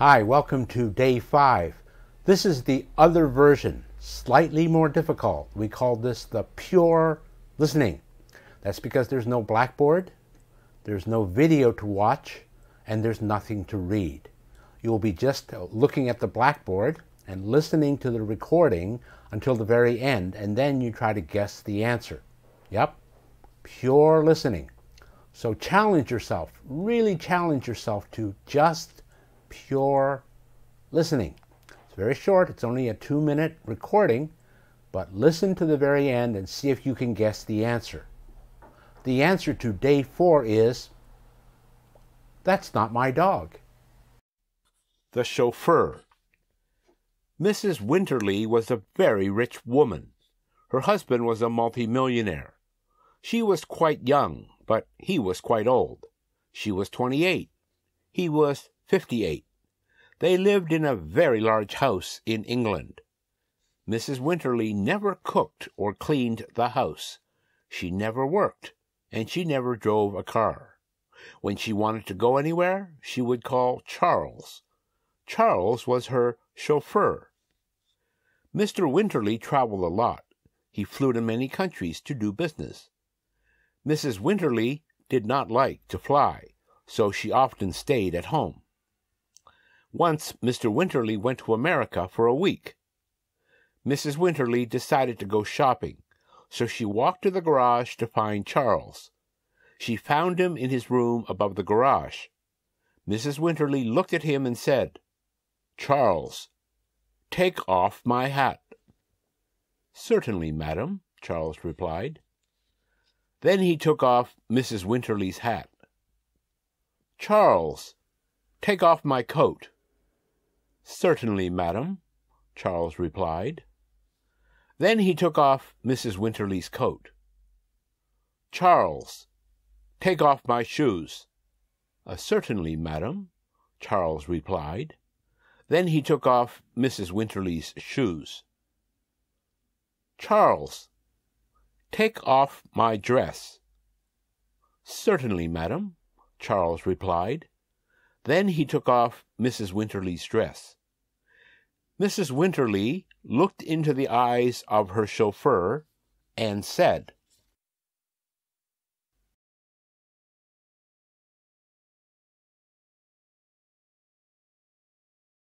Hi, welcome to day 5. This is the other version, slightly more difficult. We call this the pure listening. That's because there's no blackboard, there's no video to watch, and there's nothing to read. You'll be just looking at the blackboard and listening to the recording until the very end, and then you try to guess the answer. Yep, pure listening. So challenge yourself, really challenge yourself to just pure listening. It's very short, it's only a 2-minute recording, but listen to the very end and see if you can guess the answer. The answer to day 4 is, that's not my dog. The chauffeur. Mrs. Winterly was a very rich woman. Her husband was a multimillionaire. She was quite young, but he was quite old. She was 28. He was 58. They lived in a very large house in England. Mrs. Winterly never cooked or cleaned the house. She never worked, and she never drove a car. When she wanted to go anywhere, she would call Charles. Charles was her chauffeur. Mr. Winterly traveled a lot. He flew to many countries to do business. Mrs. Winterly did not like to fly, so she often stayed at home. Once Mr. Winterly went to America for a week. Mrs. Winterly decided to go shopping, so she walked to the garage to find Charles. She found him in his room above the garage. Mrs. Winterly looked at him and said, "Charles, take off my hat." "Certainly, madam," Charles replied. Then he took off Mrs. Winterly's hat. "Charles, take off my coat." "Certainly, madam," Charles replied. Then he took off Mrs. Winterly's coat. "Charles, take off my shoes." "Certainly, madam," Charles replied. Then he took off Mrs. Winterly's shoes. "Charles, take off my dress." "Certainly, madam," Charles replied. Then he took off Mrs. Winterly's dress. Mrs. Winterly looked into the eyes of her chauffeur and said,